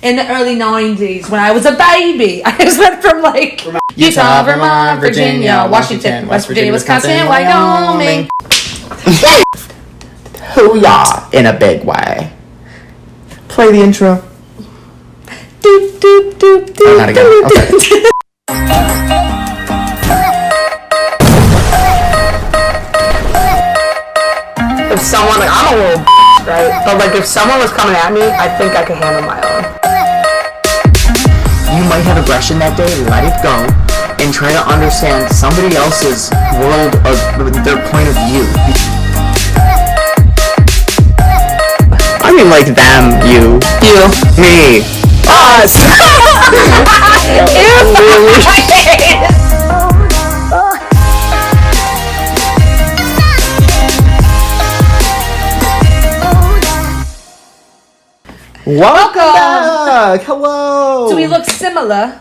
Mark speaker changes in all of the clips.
Speaker 1: in the early 90s when I was a baby. I just went from like Utah, Vermont, Virginia, Washington, West Virginia, Wisconsin, Wyoming.
Speaker 2: Hoo-yah in a big way. Play the intro.
Speaker 1: Doop, doop, doop, doop,
Speaker 2: Oh, not again. Okay.
Speaker 3: If someone, like, I'm a little right? But like if someone was coming at me, I think I could handle my own.
Speaker 2: You might have aggression that day, let it go, and try to understand somebody else's world of their point of view. I mean like them, you, me, us. Welcome back. Hello.
Speaker 1: Do we look similar?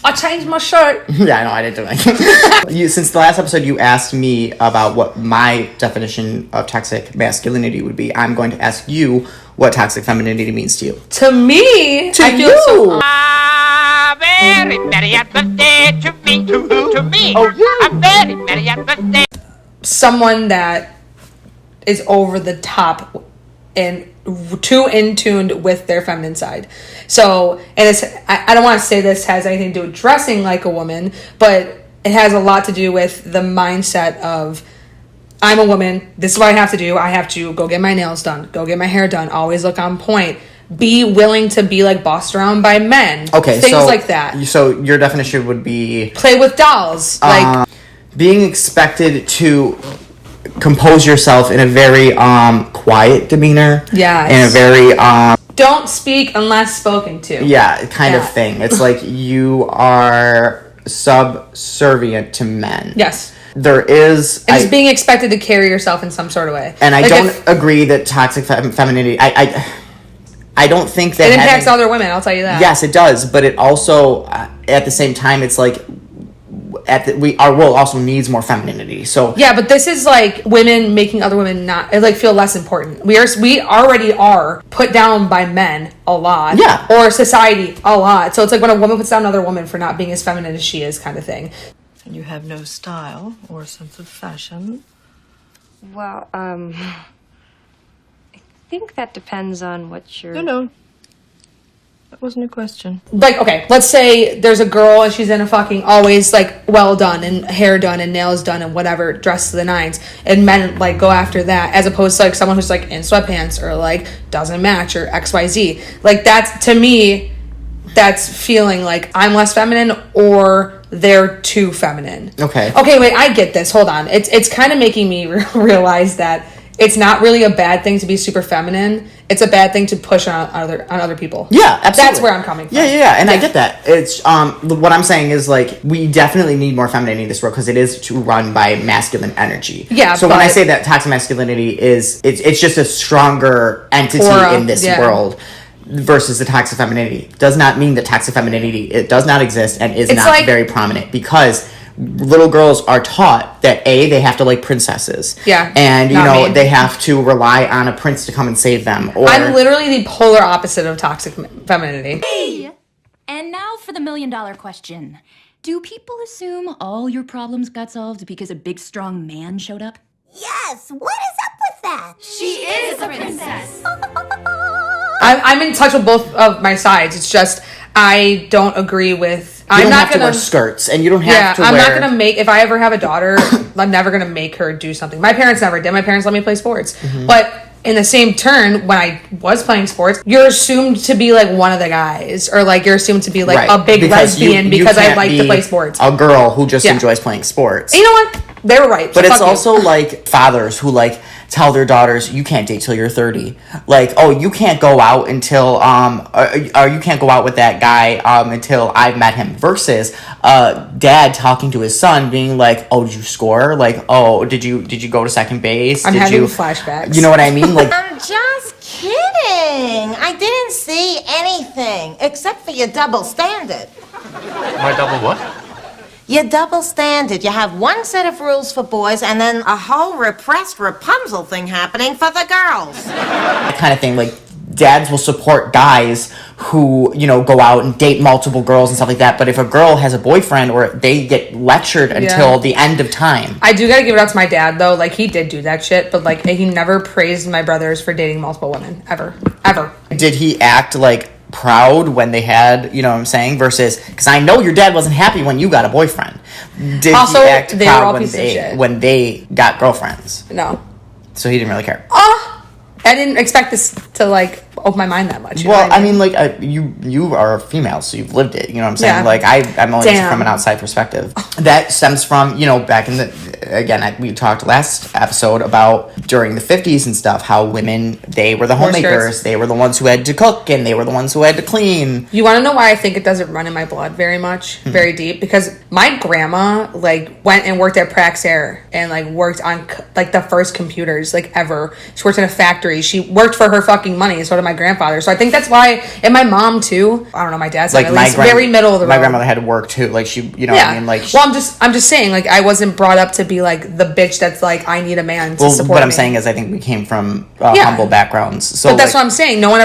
Speaker 1: I changed my shirt.
Speaker 2: Yeah, I know, I didn't do that. Since the last episode you asked me about what my definition of toxic masculinity would be, I'm going to ask you what toxic femininity means to you.
Speaker 1: To me,
Speaker 2: To
Speaker 1: I
Speaker 2: you.
Speaker 1: feel so.
Speaker 4: Very merry at the day to me, to me.
Speaker 2: Oh, yeah.
Speaker 4: I'm very merry at the day.
Speaker 1: Someone that is over the top and too in tuned with their feminine side. So, and it's, I don't want to say this has anything to do with dressing like a woman, but it has a lot to do with the mindset of, I'm a woman, this is what I have to do. I have to go get my nails done, go get my hair done, always look on point, be willing to be like bossed around by men.
Speaker 2: Okay,
Speaker 1: things
Speaker 2: so,
Speaker 1: like that.
Speaker 2: So your definition would be
Speaker 1: Play with dolls. Like,
Speaker 2: being expected to compose yourself in a very quiet demeanor.
Speaker 1: Yes.
Speaker 2: In a very
Speaker 1: don't speak unless spoken to.
Speaker 2: kind of thing. It's like you are subservient to men.
Speaker 1: Yes.
Speaker 2: There is...
Speaker 1: And it's being expected to carry yourself in some sort of way.
Speaker 2: And I
Speaker 1: Like
Speaker 2: don't agree that toxic femininity... I don't think that...
Speaker 1: It impacts other women, I'll tell you that.
Speaker 2: Yes, it does. But it also, at the same time, it's like... our world also needs more femininity. So
Speaker 1: yeah, but this is like women making other women not like feel less important. We already are put down by men a lot.
Speaker 2: Yeah.
Speaker 1: Or society a lot. So it's like when a woman puts down another woman for not being as feminine as she is, kind of thing.
Speaker 5: And you have no style or sense of fashion.
Speaker 6: Well, I think that depends on what you're...
Speaker 5: No. That wasn't a question.
Speaker 1: Like, okay, let's say there's a girl and she's in a fucking always like well done and hair done and nails done and whatever, dressed to the nines, and men like go after that as opposed to like someone who's like in sweatpants or like doesn't match or XYZ. Like that's, to me, that's feeling like I'm less feminine or they're too feminine.
Speaker 2: Okay,
Speaker 1: wait, I get this. Hold on. It's kind of making me realize that it's not really a bad thing to be super feminine. It's a bad thing to push on other people.
Speaker 2: Yeah, absolutely.
Speaker 1: That's where I'm coming from.
Speaker 2: Yeah, and I get that. It's what I'm saying is like we definitely need more femininity in this world because it is to run by masculine energy.
Speaker 1: Yeah.
Speaker 2: So when I say that toxic masculinity is it's just a stronger entity in this world versus the toxic femininity does not mean that toxic femininity it does not exist and is not like, very prominent because little girls are taught that they have to like princesses.
Speaker 1: Yeah.
Speaker 2: And they have to rely on a prince to come and save them. Or
Speaker 1: I'm literally the polar opposite of toxic femininity.
Speaker 7: Hey! And now for the $1 million question. Do people assume all your problems got solved because a big strong man showed up?
Speaker 8: Yes! What is up with that?
Speaker 7: She is a princess!
Speaker 1: I'm in touch with both of my sides. It's just I don't agree with.
Speaker 2: I'm not going to wear skirts, and you don't have to.
Speaker 1: I'm not going to make. If I ever have a daughter, I'm never going to make her do something. My parents never did. My parents let me play sports, but in the same turn, when I was playing sports, you're assumed to be like one of the guys, or like you're assumed to be like a big lesbian because I like to play sports.
Speaker 2: A girl who just enjoys playing sports.
Speaker 1: And you know what? They were right.
Speaker 2: But it's also like fathers who like tell their daughters, you can't date till you're 30. Like, oh, you can't go out until or you can't go out with that guy until I've met him. Versus dad talking to his son being like, oh, did you score? Like, oh, did you go to second base?
Speaker 1: I'm having flashbacks.
Speaker 2: You know what I mean? Like,
Speaker 8: I'm just kidding. I didn't see anything except for your double standard.
Speaker 9: My double what?
Speaker 8: You're double standard. You have one set of rules for boys and then a whole repressed Rapunzel thing happening for the girls.
Speaker 2: that kind of thing. Like, dads will support guys who, you know, go out and date multiple girls and stuff like that. But if a girl has a boyfriend, or they get lectured until the end of time.
Speaker 1: I do gotta give it out to my dad, though. Like, he did do that shit, but, like, he never praised my brothers for dating multiple women. Ever.
Speaker 2: Did he act, like, proud when they had, you know what I'm saying? Versus, because I know your dad wasn't happy when you got a boyfriend. Did he act proud when they got girlfriends?
Speaker 1: No.
Speaker 2: So he didn't really care.
Speaker 1: I didn't expect this to, like, open my mind that much.
Speaker 2: Well, I mean, like, you are a female, so you've lived it. You know what I'm saying?
Speaker 1: Yeah.
Speaker 2: Like, I'm only from an outside perspective. That stems from, you know, back in we talked last episode about during the 50s and stuff, how women, they were the homemakers. They were the ones who had to cook, and they were the ones who had to clean.
Speaker 1: You want to know why I think it doesn't run in my blood very much, very deep? Because my grandma, like, went and worked at Praxair and, like, worked on, like, the first computers, like, ever. She worked in a factory. She worked for her fucking money, so did my grandfather. So I think that's why, and my mom, too. I don't know, my dad's like, at least very middle of the road.
Speaker 2: My grandmother had to work, too. Like, she, you know what I mean? Like,
Speaker 1: well, I'm just saying, like, I wasn't brought up to be, like, the bitch that's like, I need a man to support me.
Speaker 2: What I'm saying is, I think we came from humble backgrounds. So,
Speaker 1: but that's what I'm saying. No one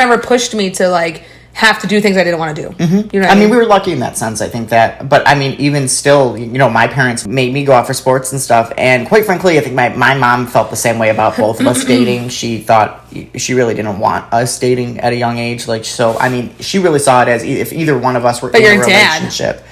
Speaker 1: ever pushed me to, like, have to do things I didn't want to do.
Speaker 2: Mm-hmm.
Speaker 1: You know,
Speaker 2: I mean, we were lucky in that sense. I think that, but I mean, even still, you know, my parents made me go out for sports and stuff. And quite frankly, I think my mom felt the same way about both of us dating. She thought she really didn't want us dating at a young age. Like, so, I mean, she really saw it as if either one of us were in a relationship.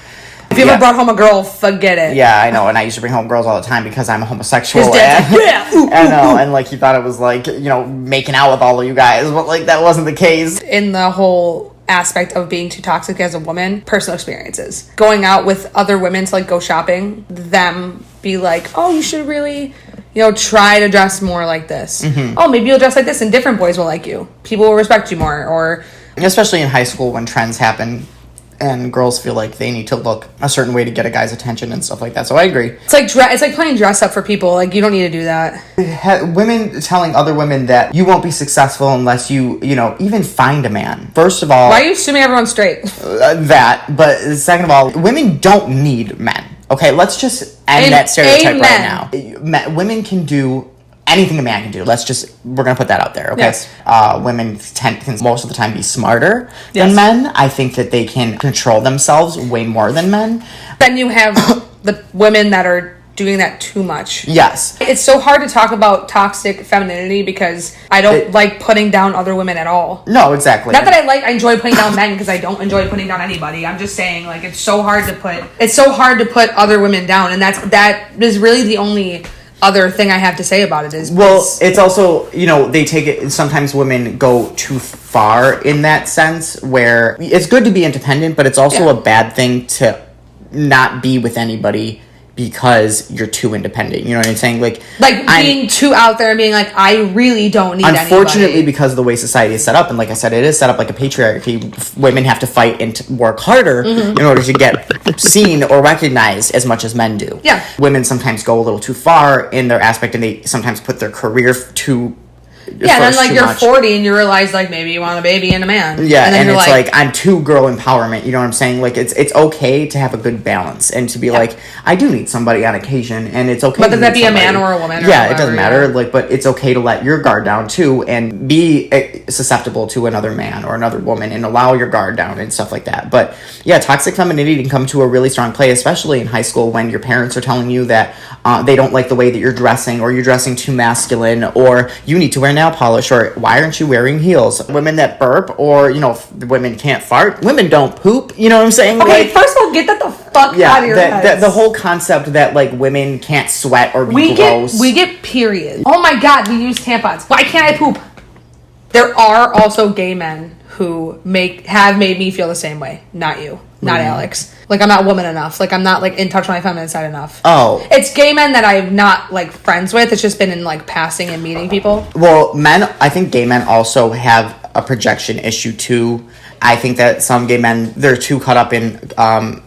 Speaker 1: If you ever brought home a girl, forget it.
Speaker 2: Yeah, I know, and I used to bring home girls all the time because I'm a homosexual.
Speaker 1: His dad's like, yeah, ooh,
Speaker 2: I know, and like he thought it was like, you know, making out with all of you guys, but like that wasn't the case.
Speaker 1: In the whole aspect of being too toxic as a woman, personal experiences, going out with other women to like go shopping, them be like, oh, you should really, you know, try to dress more like this. Mm-hmm. Oh, maybe you'll dress like this, and different boys will like you. People will respect you more, or
Speaker 2: especially in high school when trends happen. And girls feel like they need to look a certain way to get a guy's attention and stuff like that. So I agree.
Speaker 1: It's like playing dress up for people. Like, you don't need to do that.
Speaker 2: Women telling other women that you won't be successful unless you know, even find a man. First of all,
Speaker 1: why are you assuming everyone's straight?
Speaker 2: But second of all, women don't need men. Okay, let's just end that stereotype right now. Women can do anything a man can do. We're gonna put that out there, okay?
Speaker 1: Yes.
Speaker 2: Women can most of the time be smarter than men. I think that they can control themselves way more than men.
Speaker 1: Then you have the women that are doing that too much.
Speaker 2: Yes.
Speaker 1: It's so hard to talk about toxic femininity because I don't like putting down other women at all.
Speaker 2: No, exactly.
Speaker 1: Not that I enjoy putting down men, because I don't enjoy putting down anybody. I'm just saying, like, it's so hard to put other women down, and that is really the only other thing I have to say about it is, well,
Speaker 2: it's also, you know, they take it, sometimes women go too far in that sense where it's good to be independent, but it's also a bad thing to not be with anybody because you're too independent. You know what I'm saying? Like
Speaker 1: being too out there and being like, I really don't need
Speaker 2: unfortunately,
Speaker 1: anybody.
Speaker 2: because of the way society is set up, and like I said, it is set up like a patriarchy, women have to fight and work harder in order to get seen or recognized as much as men do.
Speaker 1: Yeah.
Speaker 2: Women sometimes go a little too far in their aspect, and they sometimes put their career too
Speaker 1: Yeah, and then like you're 40 and you realize like maybe you want a baby and a man.
Speaker 2: Yeah, and it's like I'm too girl empowerment. You know what I'm saying? Like it's okay to have a good balance and to be like, I do need somebody on occasion, and it's okay.
Speaker 1: But does that be somebody. A man or a woman? Or
Speaker 2: yeah, it doesn't matter. Yeah. Like, but it's okay to let your guard down too, and be susceptible to another man or another woman, and allow your guard down and stuff like that. But yeah, toxic femininity can come to a really strong play, especially in high school when your parents are telling you that they don't like the way that you're dressing, or you're dressing too masculine, or you need to wear nail polish, or why aren't you wearing heels? Women that burp, or, you know, women can't fart. Women don't poop. You know what I'm saying?
Speaker 1: Okay, like, first of all, get that the fuck out of your head.
Speaker 2: The whole concept that, like, women can't sweat or be gross.
Speaker 1: We get periods. Oh my god, we use tampons. Why can't I poop? There are also gay men who have made me feel the same way. Not you. Not Alex. Like, I'm not woman enough. Like, I'm not, like, in touch with my feminine side enough.
Speaker 2: Oh.
Speaker 1: It's gay men that I'm not, like, friends with. It's just been in, like, passing and meeting people.
Speaker 2: Well, I think gay men also have a projection issue too. I think that some gay men, they're too caught up in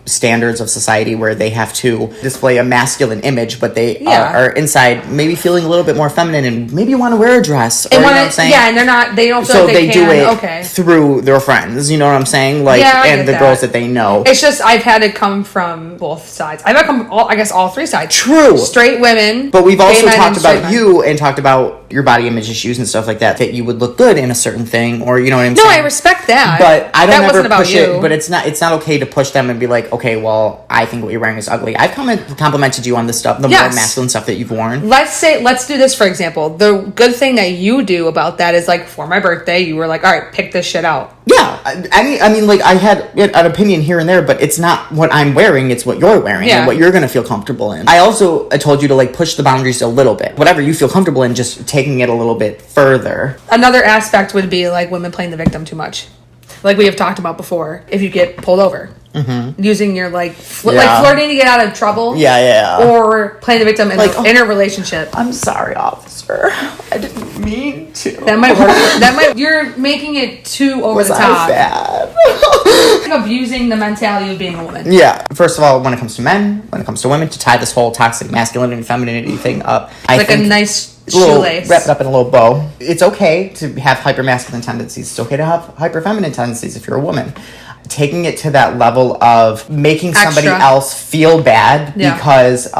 Speaker 2: standards of society where they have to display a masculine image, but they are inside maybe feeling a little bit more feminine and maybe want to wear a dress. Or, you know what I'm saying?
Speaker 1: Yeah, and they don't feel
Speaker 2: so
Speaker 1: like they
Speaker 2: do
Speaker 1: can.
Speaker 2: it through their friends, you know what I'm saying? Like, and the girls that they know.
Speaker 1: It's just, I've had it come from both sides. I've had it come, I guess, all three sides.
Speaker 2: True.
Speaker 1: Straight women.
Speaker 2: But we've also talked about
Speaker 1: men.
Speaker 2: you and talked about your body image issues and stuff like that you would look good in a certain thing, or you know what I'm saying?
Speaker 1: No, I respect that.
Speaker 2: But I don't ever push
Speaker 1: you.
Speaker 2: it. But it's not okay to push them and be like, okay, well, I think what you're wearing is ugly. I've complimented you on this stuff, the more masculine stuff that you've worn.
Speaker 1: Let's do this, for example. The good thing that you do about that is, like, for my birthday, you were like, all right, pick this shit out.
Speaker 2: Yeah, I mean, like, I had an opinion here and there, but it's not what I'm wearing, it's what you're wearing and what you're going to feel comfortable in. I told you to, like, push the boundaries a little bit. Whatever you feel comfortable in, just taking it a little bit further.
Speaker 1: Another aspect would be, like, women playing the victim too much. Like we have talked about before, if you get pulled over. Mm-hmm. Using your, like flirting to get out of trouble.
Speaker 2: Yeah.
Speaker 1: Or playing the victim in a relationship.
Speaker 2: I'm sorry, officer. I didn't mean to.
Speaker 1: That might work. You're making it too over the top.
Speaker 2: Was I bad?
Speaker 1: Abusing the mentality of being a woman.
Speaker 2: Yeah. First of all, when it comes to men, when it comes to women, to tie this whole toxic masculinity and femininity thing up, I think
Speaker 1: a nice shoelace.
Speaker 2: Wrap it up in a little bow. It's okay to have hyper masculine tendencies. It's okay to have hyper feminine tendencies if you're a woman. Taking it to that level of making somebody else feel bad because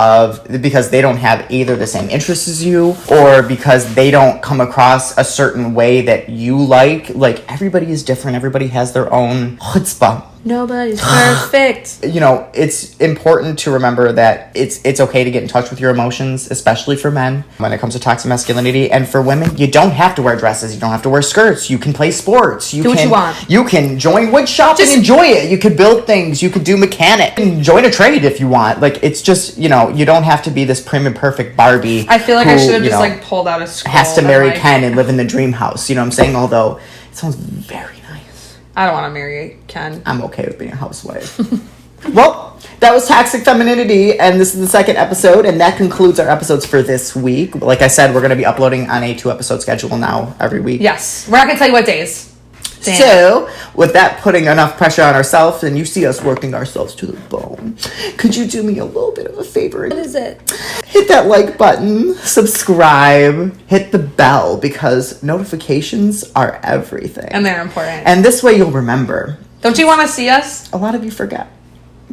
Speaker 2: they don't have either the same interests as you, or because they don't come across a certain way that you like. Like, everybody is different. Everybody has their own chutzpah.
Speaker 1: Nobody's perfect.
Speaker 2: You know, it's important to remember that it's okay to get in touch with your emotions, especially for men, when it comes to toxic masculinity. And for women, you don't have to wear dresses. You don't have to wear skirts. You can play sports.
Speaker 1: Do what you want.
Speaker 2: You can join wood shop and enjoy it. You could build things. You could do mechanic. You can join a trade if you want. Like, it's just, you know, you don't have to be this prim and perfect Barbie.
Speaker 1: I feel like I should have just, like, pulled out a scroll.
Speaker 2: Has to marry Ken and live in the dream house. You know what I'm saying? Although, it sounds very nice.
Speaker 1: I don't want to marry Ken.
Speaker 2: I'm okay with being a housewife. Well, that was Toxic Femininity, and this is the second episode, and that concludes our episodes for this week. Like I said, we're going to be uploading on a 2-episode schedule now every week.
Speaker 1: Yes. We're not going to tell you what days. Damn.
Speaker 2: So, with that putting enough pressure on ourselves, and you see us working ourselves to the bone, could you do me a little bit of a favor?
Speaker 1: What is it?
Speaker 2: Hit that like button, subscribe, hit the bell, because notifications are everything.
Speaker 1: And they're important.
Speaker 2: And this way you'll remember.
Speaker 1: Don't you want to see us?
Speaker 2: A lot of you forget.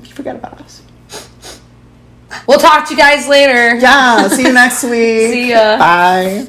Speaker 2: You forget about us.
Speaker 1: We'll talk to you guys later.
Speaker 2: Yeah, see you next week.
Speaker 1: See ya.
Speaker 2: Bye.